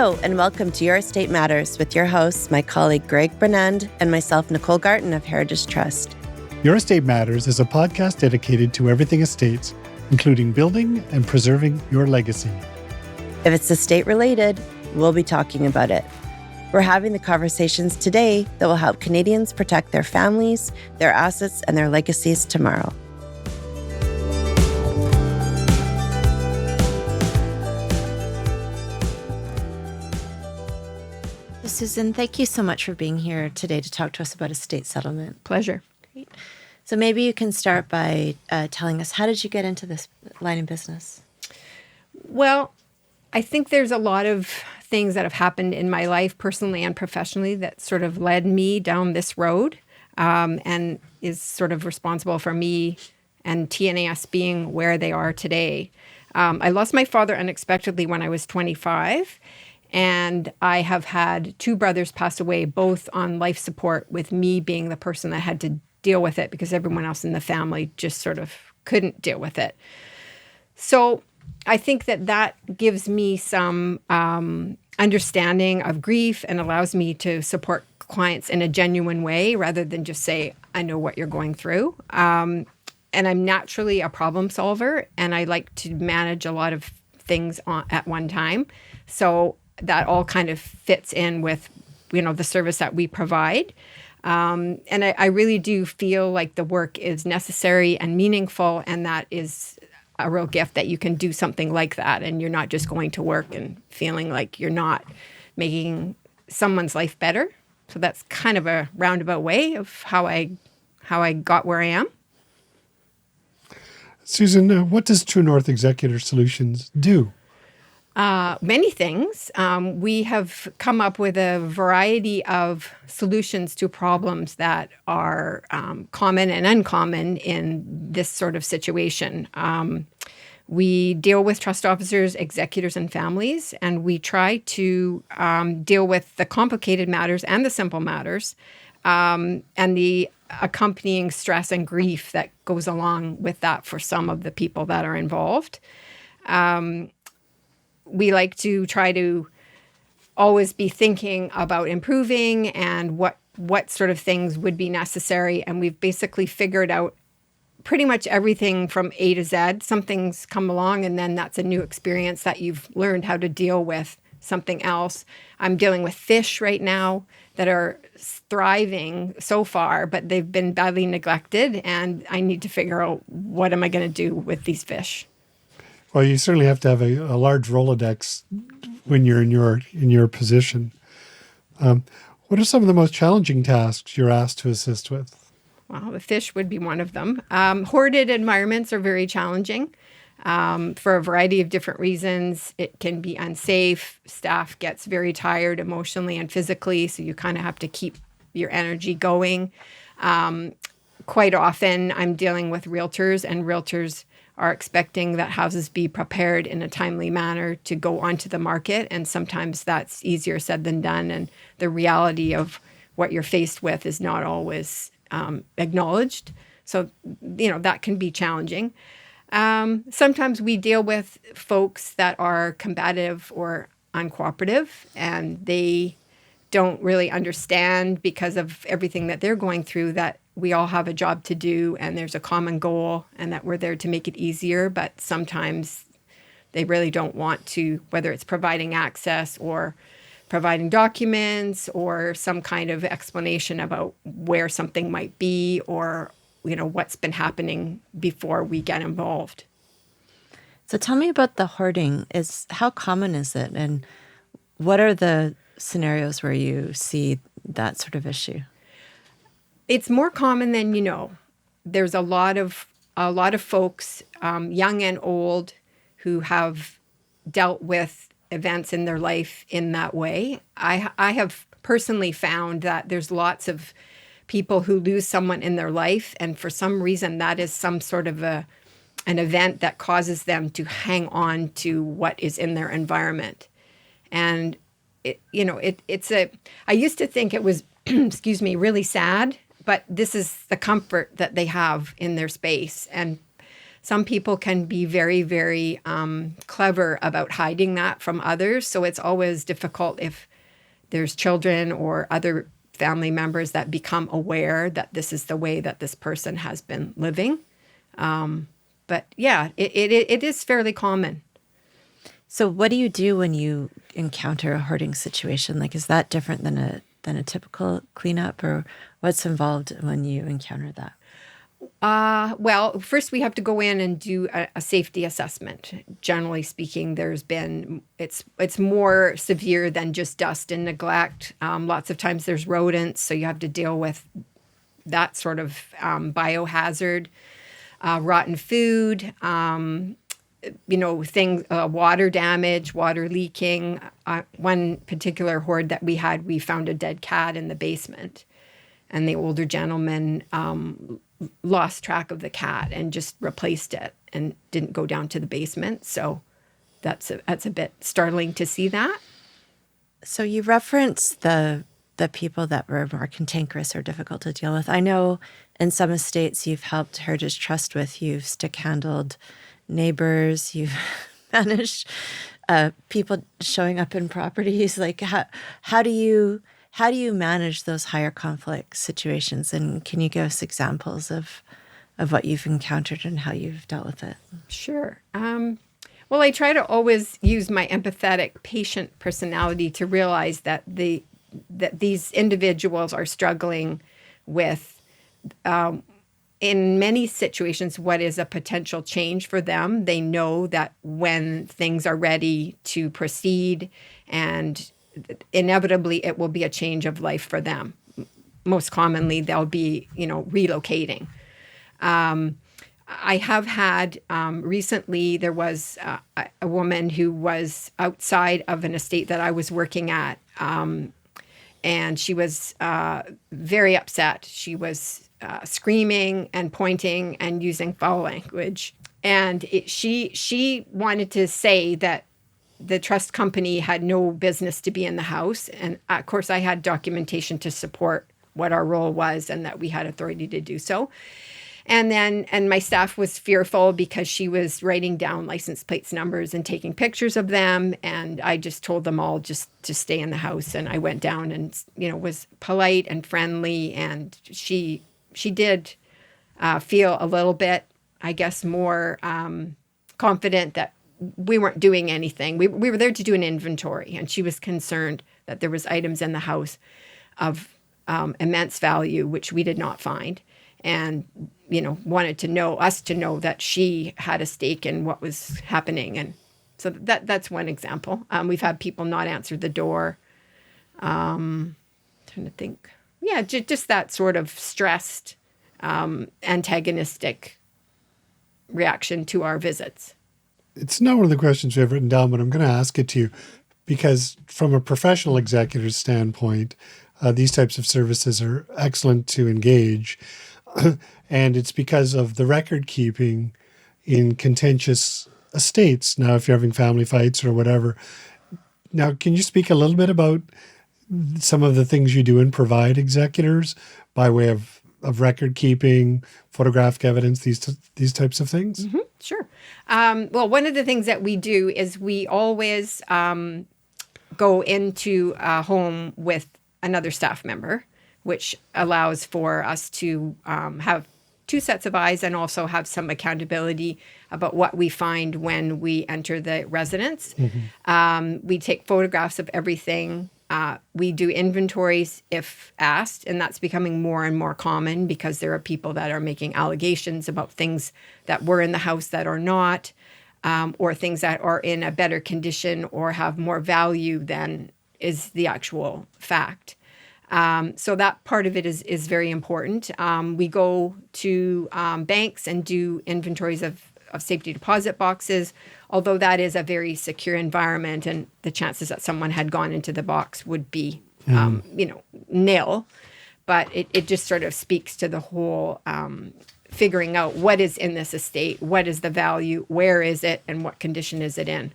Hello, and welcome to Your Estate Matters with your hosts, my colleague Greg Bernand and myself, Nicole Garten of Heritage Trust. Your Estate Matters is a podcast dedicated to everything estates, including building and preserving your legacy. If it's estate related, we'll be talking about it. We're having the conversations today that will help Canadians protect their families, their assets, and their legacies tomorrow. Susan, thank you so much for being here today to talk to us about estate settlement. Pleasure. Great. So maybe you can start by telling us, how did you get into this line of business? Well, I think there's a lot of things that have happened in my life, personally and professionally, that sort of led me down this road and is sort of responsible for me and TNAS being where they are today. I lost my father unexpectedly when I was 25. And I have had two brothers pass away, both on life support, with me being the person that had to deal with it because everyone else in the family just sort of couldn't deal with it. So I think that gives me some understanding of grief and allows me to support clients in a genuine way rather than just say, I know what you're going through. And I'm naturally a problem solver, and I like to manage a lot of things at one time. So that all kind of fits in with, the service that we provide. And I really do feel like the work is necessary and meaningful, and that is a real gift that you can do something like that, and you're not just going to work and feeling like you're not making someone's life better. So that's kind of a roundabout way of how I got where I am. Susan, what does True North Executor Solutions do? Many things. We have come up with a variety of solutions to problems that are common and uncommon in this sort of situation. We deal with trust officers, executors, and families, and we try to deal with the complicated matters and the simple matters, and the accompanying stress and grief that goes along with that for some of the people that are involved. We like to try to always be thinking about improving and what sort of things would be necessary. And we've basically figured out pretty much everything from A to Z. Some things come along and then that's a new experience that you've learned how to deal with something else. I'm dealing with fish right now that are thriving so far, but they've been badly neglected. And I need to figure out what am I going to do with these fish. Well, you certainly have to have a large Rolodex when you're in your position. What are some of the most challenging tasks you're asked to assist with? Well, the fish would be one of them. Hoarded environments are very challenging for a variety of different reasons. It can be unsafe. Staff gets very tired emotionally and physically, so you kind of have to keep your energy going. Quite often, I'm dealing with realtors, and realtors are expecting that houses be prepared in a timely manner to go onto the market. And sometimes that's easier said than done. And the reality of what you're faced with is not always acknowledged. So, that can be challenging. Sometimes we deal with folks that are combative or uncooperative, and they don't really understand because of everything that they're going through that we all have a job to do and there's a common goal and that we're there to make it easier, but sometimes they really don't want to, whether it's providing access or providing documents or some kind of explanation about where something might be or, what's been happening before we get involved. So tell me about the hoarding. How common is it? And what are the scenarios where you see that sort of issue? It's more common than you know. There's a lot of folks, young and old, who have dealt with events in their life in that way. I have personally found that there's lots of people who lose someone in their life, and for some reason that is some sort of an event that causes them to hang on to what is in their environment. And I used to think it was, really sad, but this is the comfort that they have in their space. And Some people can be very, very clever about hiding that from others. So it's always difficult if there's children or other family members that become aware that this is the way that this person has been living. But yeah, it is fairly common. So what do you do when you encounter a hoarding situation? Like, is that different than a typical cleanup, or what's involved when you encounter that? Well, first we have to go in and do a safety assessment. Generally speaking, it's more severe than just dust and neglect. Lots of times there's rodents, so you have to deal with that sort of biohazard, rotten food, water damage, water leaking. One particular hoard that we had, we found a dead cat in the basement, and the older gentleman lost track of the cat and just replaced it and didn't go down to the basement. So that's a bit startling to see that. So you referenced the people that were more cantankerous or difficult to deal with. I know in some estates you've helped Heritage Trust with, you've stick-handled neighbors, you've managed people showing up in properties. Like, how do you manage those higher conflict situations? And can you give us examples of what you've encountered and how you've dealt with it? Sure. Well, I try to always use my empathetic patient personality to realize that these individuals are struggling with, in many situations, what is a potential change for them. They know that when things are ready to proceed, and inevitably it will be a change of life for them. Most commonly, they'll be, relocating. I have had recently, there was a woman who was outside of an estate that I was working at, and she was very upset. She was screaming and pointing and using foul language. And she wanted to say that the trust company had no business to be in the house. And of course, I had documentation to support what our role was and that we had authority to do so. And my staff was fearful because she was writing down license plates numbers and taking pictures of them. And I just told them all just to stay in the house. And I went down and, was polite and friendly. And she did feel a little bit, I guess, more confident that we weren't doing anything. We were there to do an inventory. And she was concerned that there was items in the house of immense value, which we did not find. And, wanted us to know that she had a stake in what was happening. And so that's one example. We've had people not answer the door. Trying to think. Yeah, just that sort of stressed, antagonistic reaction to our visits. It's not one of the questions we have written down, but I'm going to ask it to you because from a professional executor's standpoint, these types of services are excellent to engage. And it's because of the record keeping in contentious estates. Now, if you're having family fights or whatever. Now, can you speak a little bit about some of the things you do and provide executors by way of record keeping, photographic evidence, these types of things? Mm-hmm, sure. Well, one of the things that we do is we always go into a home with another staff member, which allows for us to have two sets of eyes and also have some accountability about what we find when we enter the residence. Mm-hmm. We take photographs of everything. We do inventories if asked, and that's becoming more and more common because there are people that are making allegations about things that were in the house that are not, or things that are in a better condition or have more value than is the actual fact. So that part of it is very important. We go to banks and do inventories of safety deposit boxes, although that is a very secure environment and the chances that someone had gone into the box would be, nil. But it just sort of speaks to the whole figuring out what is in this estate, what is the value, where is it, and what condition is it in.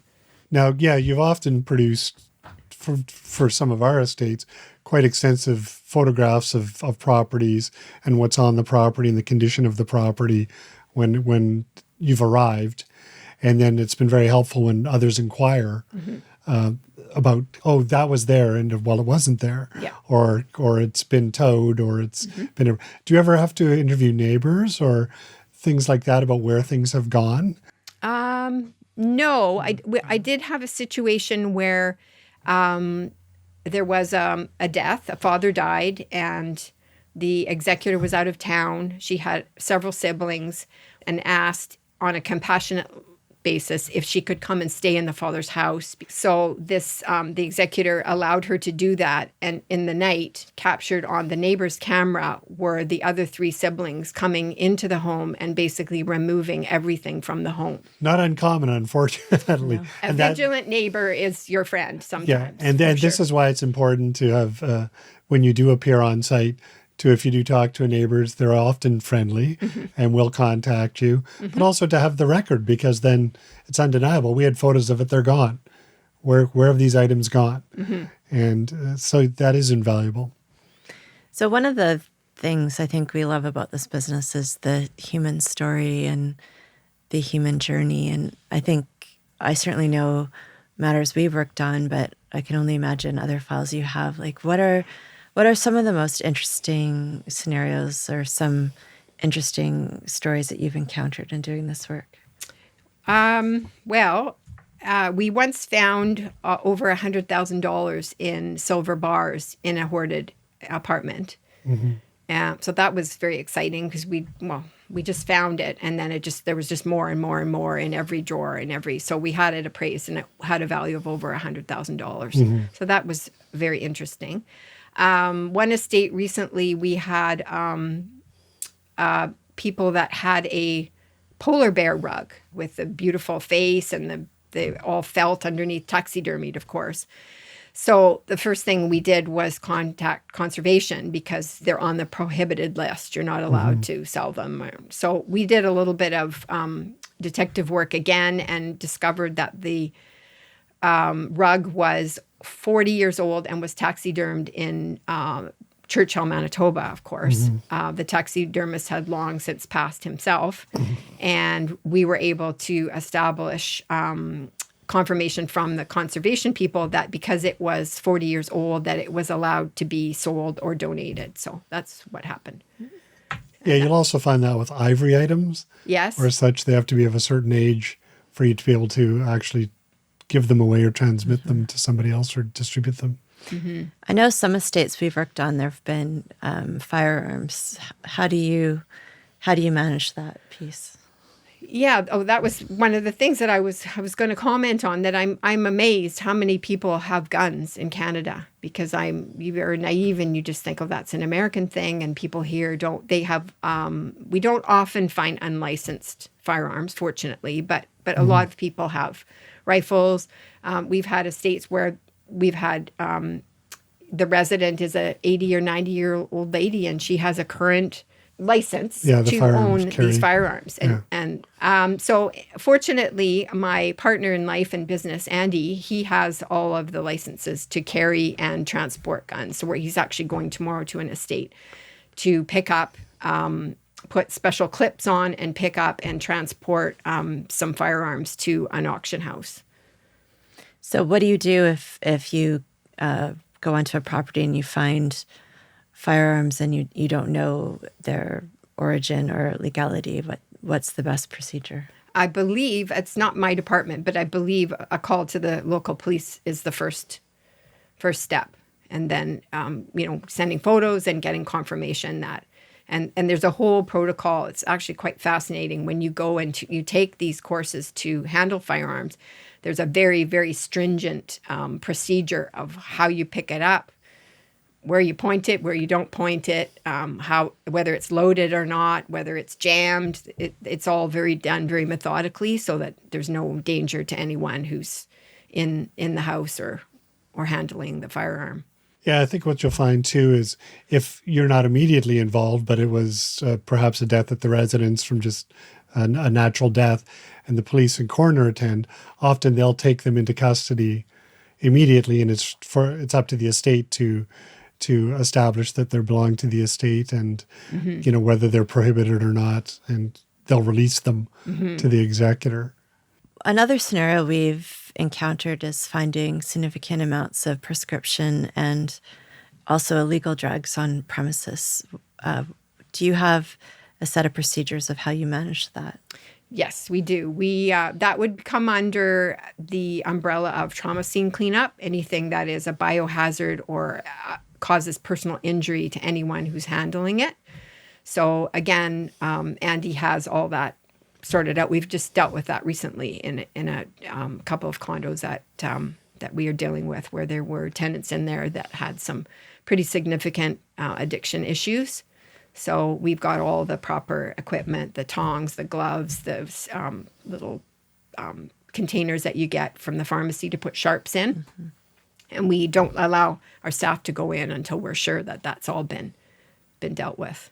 Now, yeah, you've often produced, for some of our estates, quite extensive photographs of properties and what's on the property and the condition of the property when you've arrived. And then it's been very helpful when others inquire about, oh, that was there, and well, it wasn't there, Yeah. or it's been towed, or it's been. Do you ever have to interview neighbors or things like that about where things have gone? No, I did have a situation where there was a death. A father died, and the executor was out of town. She had several siblings, and asked on a compassionate basis if she could come and stay in the father's house. So this the executor allowed her to do that, and in the night, captured on the neighbor's camera were the other three siblings coming into the home and basically removing everything from the home. Not uncommon, unfortunately. A And vigilant neighbor is your friend sometimes. yeah, and then this is why it's important to have when you do appear on site. If you do talk to neighbors, they're often friendly and will contact you, but also to have the record, because then it's undeniable. We had photos of it; they're gone. Where have these items gone? And so that is invaluable. So one of the things I think we love about this business is the human story and the human journey. And I think I certainly know matters we've worked on, but I can only imagine other files you have. Like, what are some of the most interesting scenarios or some interesting stories that you've encountered in doing this work? We once found over $100,000 in silver bars in a hoarded apartment. So that was very exciting because we just found it, and then there was just more and more and more in every drawer so we had it appraised, and it had a value of over $100,000. So that was very interesting. One estate recently, we had people that had a polar bear rug with a beautiful face, and they all felt underneath, taxidermied, of course. So the first thing we did was contact conservation, because they're on the prohibited list. You're not allowed to sell them. So we did a little bit of detective work again, and discovered that the rug was 40 years old and was taxidermed in Churchill, Manitoba, of course. The taxidermist had long since passed himself, and we were able to establish confirmation from the conservation people that because it was 40 years old, that it was allowed to be sold or donated. So that's what happened. Yeah, you'll also find that with ivory items. Yes. Or such, they have to be of a certain age for you to be able to actually give them away or transmit them to somebody else or distribute them. I know some estates we've worked on, there have been firearms. How do you manage that piece? Yeah. Oh, that was one of the things that I was going to comment on, that I'm amazed how many people have guns in Canada, because you're naive and you just think, oh, that's an American thing. And people here we don't often find unlicensed firearms, fortunately, but a lot of people have rifles. We've had estates where we've had the resident is a 80 or 90-year-old lady, and she has a current license to own these firearms. And so fortunately, my partner in life and business, Andy, he has all of the licenses to carry and transport guns. So he's actually going tomorrow to an estate to pick up, put special clips on and pick up and transport some firearms to an auction house. So what do you do if you go onto a property and you find firearms and you don't know their origin or legality? What's the best procedure? I believe, it's not my department, but I believe a call to the local police is the first step. And then, sending photos and getting confirmation that, and there's a whole protocol. It's actually quite fascinating when you go and you take these courses to handle firearms. There's a very, very stringent procedure of how you pick it up, where you point it, where you don't point it, whether it's loaded or not, whether it's jammed. It's all done very methodically, so that there's no danger to anyone who's in the house or handling the firearm. Yeah, I think what you'll find too is if you're not immediately involved, but it was perhaps a death at the residence from just a natural death, and the police and coroner attend, often they'll take them into custody immediately, and it's up to the estate to establish that they belong to the estate, and whether they're prohibited or not, and they'll release them to the executor. Another scenario we've encountered is finding significant amounts of prescription and also illegal drugs on premises. Do you have a set of procedures of how you manage that? Yes, we do. We that would come under the umbrella of trauma scene cleanup. Anything that is a biohazard or causes personal injury to anyone who's handling it. So again, Andy has all that sorted out. We've just dealt with that recently in a couple of condos that we are dealing with, where there were tenants in there that had some pretty significant addiction issues. So we've got all the proper equipment, the tongs, the gloves, the little containers that you get from the pharmacy to put sharps in. Mm-hmm. And we don't allow our staff to go in until we're sure that that's all been dealt with.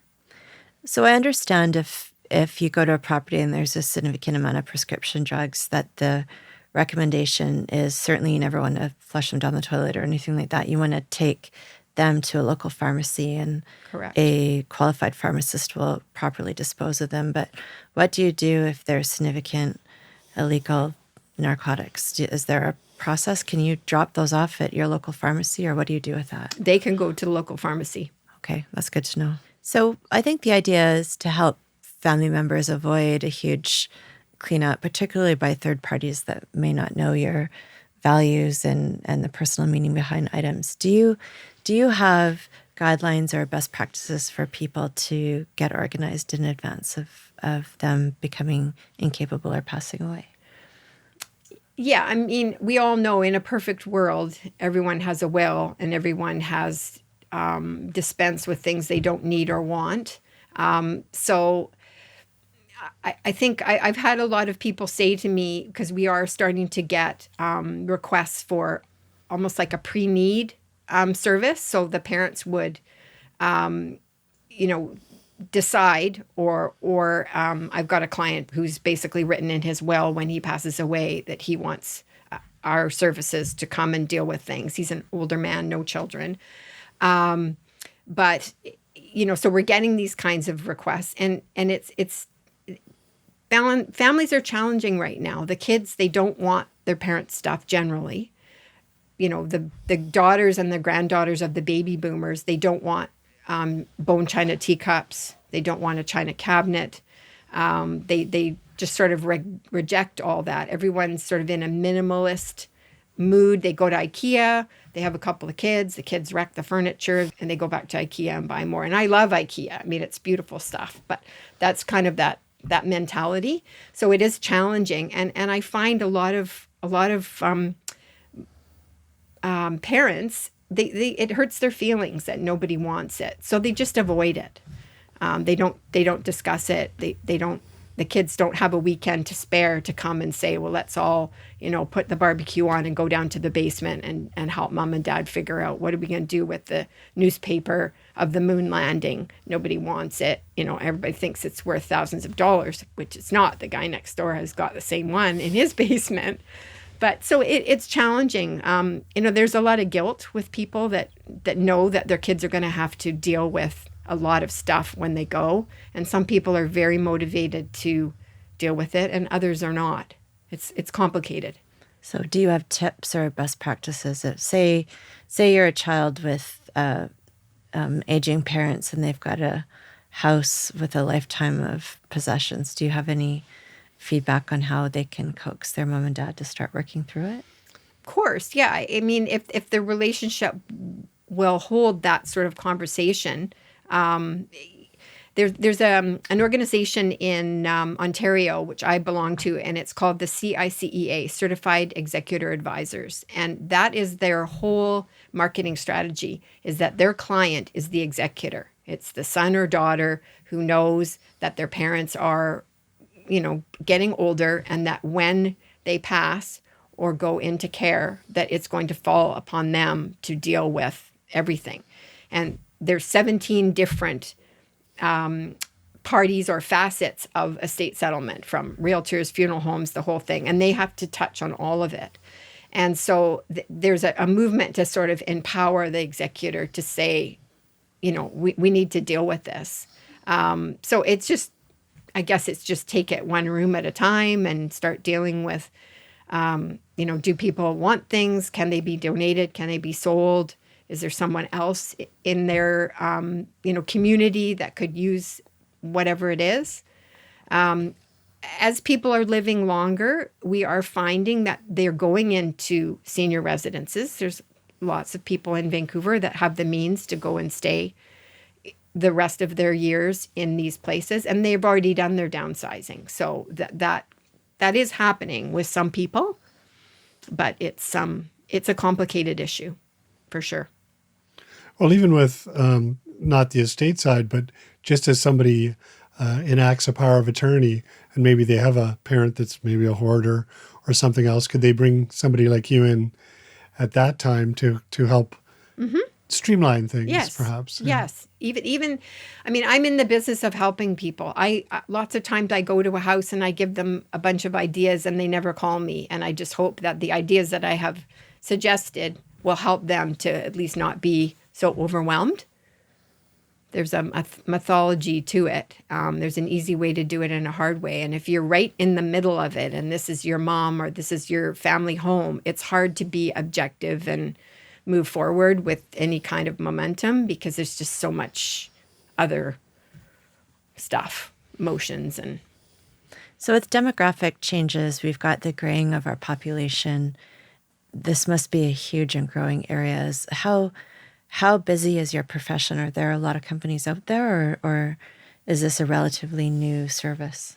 So I understand if you go to a property and there's a significant amount of prescription drugs, that the recommendation is certainly you never want to flush them down the toilet or anything like that. You want to take them to a local pharmacy, and Correct. A qualified pharmacist will properly dispose of them. But what do you do if there's significant illegal narcotics? Is there a process? Can you drop those off at your local pharmacy, or what do you do with that? They can go to the local pharmacy. Okay, that's good to know. So I think the idea is to help family members avoid a huge cleanup, particularly by third parties that may not know your values and the personal meaning behind items. Do you have guidelines or best practices for people to get organized in advance of them becoming incapable or passing away? Yeah, I mean, we all know in a perfect world, everyone has a will and everyone has dispensed with things they don't need or want. So I think I've had a lot of people say to me, because we are starting to get requests for almost like a pre-need service. So the parents would, decide, or I've got a client who's basically written in his will when he passes away that he wants our services to come and deal with things. He's an older man, no children. But, so we're getting these kinds of requests, and it's families are challenging right now. The kids, they don't want their parents' stuff generally. The daughters and the granddaughters of the baby boomers, they don't want bone china teacups. They don't want a china cabinet. They just sort of reject all that. Everyone's sort of in a minimalist mood. They go to IKEA. They have a couple of kids. The kids wreck the furniture, and they go back to IKEA and buy more. And I love IKEA. I mean, it's beautiful stuff. But that's kind of that mentality. So it is challenging, and I find a lot of parents, it hurts their feelings that nobody wants it, so they just avoid it. They don't discuss it. The kids don't have a weekend to spare to come and say, well, let's all put the barbecue on and go down to the basement and help mom and dad figure out what are we going to do with the newspaper of the moon landing. Nobody wants it. Everybody thinks it's worth thousands of dollars, which it's not. The guy next door has got the same one in his basement. But so it's challenging. There's a lot of guilt with people that know that their kids are going to have to deal with a lot of stuff when they go. And some people are very motivated to deal with it, and others are not. It's complicated. So do you have tips or best practices? Say you're a child with aging parents and they've got a house with a lifetime of possessions. Do you have any feedback on how they can coax their mom and dad to start working through it? Of course, yeah. I mean, if the relationship will hold that sort of conversation, there's an organization in Ontario, which I belong to, and it's called the CICEA, Certified Executor Advisors. And that is their whole marketing strategy, is that their client is the executor. It's the son or daughter who knows that their parents are, getting older, and that when they pass or go into care, that it's going to fall upon them to deal with everything. And there's 17 different parties or facets of estate settlement, from realtors, funeral homes, the whole thing. And they have to touch on all of it. And so there's a movement to sort of empower the executor to say, we need to deal with this. So it's just, I guess it's just take it one room at a time and start dealing with, do people want things? Can they be donated? Can they be sold? Is there someone else in their, community that could use whatever it is? As people are living longer, we are finding that they're going into senior residences. There's lots of people in Vancouver that have the means to go and stay the rest of their years in these places, and they've already done their downsizing. So that is happening with some people, but it's a complicated issue for sure. Well, even with not the estate side, but just as somebody enacts a power of attorney, and maybe they have a parent that's maybe a hoarder or something else, could they bring somebody like you in at that time to help streamline things, perhaps? Yes. Even, I'm in the business of helping people. Lots of times I go to a house and I give them a bunch of ideas and they never call me. And I just hope that the ideas that I have suggested will help them to at least not be so overwhelmed. There's a mythology to it. There's an easy way to do it and a hard way. And if you're right in the middle of it and this is your mom or this is your family home, it's hard to be objective and move forward with any kind of momentum because there's just so much other stuff, emotions. And so with demographic changes, we've got the graying of our population. This must be a huge and growing areas. How busy is your profession? Are there a lot of companies out there, or is this a relatively new service?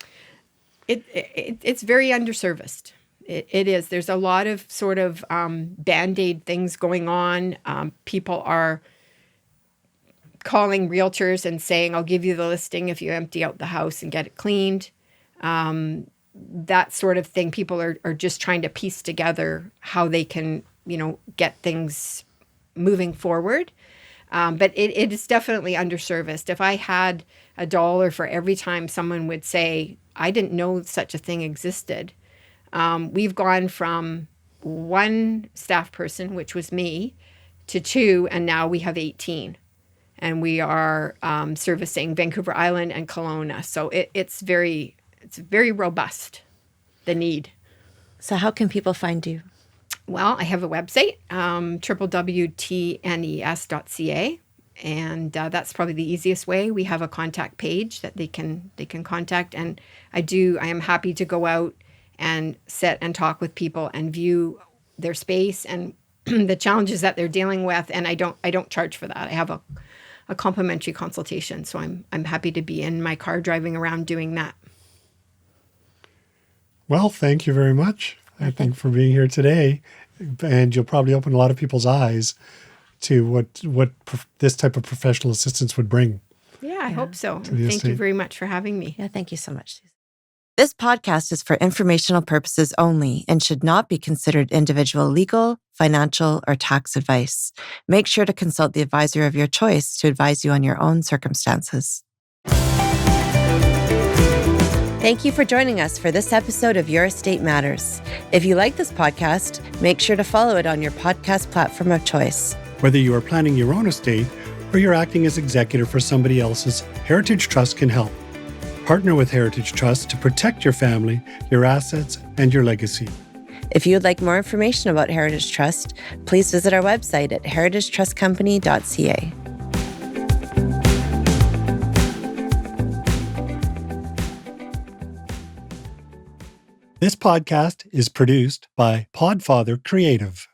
It's very underserviced. It is. There's a lot of sort of Band-Aid things going on. People are calling realtors and saying, I'll give you the listing if you empty out the house and get it cleaned. That sort of thing. People are just trying to piece together how they can, get things moving forward. But it is definitely underserviced. If I had $1 for every time someone would say, I didn't know such a thing existed. We've gone from 1 staff person, which was me, to 2, and now we have 18. And we are servicing Vancouver Island and Kelowna. So it's very robust, the need. So how can people find you? Well, I have a website, www.tnes.ca, and that's probably the easiest way. We have a contact page that they can contact, and I am happy to go out and sit and talk with people and view their space and the challenges that they're dealing with. And I don't charge for that. I have a complimentary consultation, so I'm happy to be in my car driving around doing that. Well, thank you very much. I think for being here today, and you'll probably open a lot of people's eyes to what this type of professional assistance would bring. Yeah, I hope so. Thank you very much for having me. Yeah, thank you so much, Susan. This podcast is for informational purposes only and should not be considered individual legal, financial, or tax advice. Make sure to consult the advisor of your choice to advise you on your own circumstances. Thank you for joining us for this episode of Your Estate Matters. If you like this podcast, make sure to follow it on your podcast platform of choice. Whether you are planning your own estate or you're acting as executor for somebody else's, Heritage Trust can help. Partner with Heritage Trust to protect your family, your assets, and your legacy. If you would like more information about Heritage Trust, please visit our website at heritagetrustcompany.ca. This podcast is produced by Podfather Creative.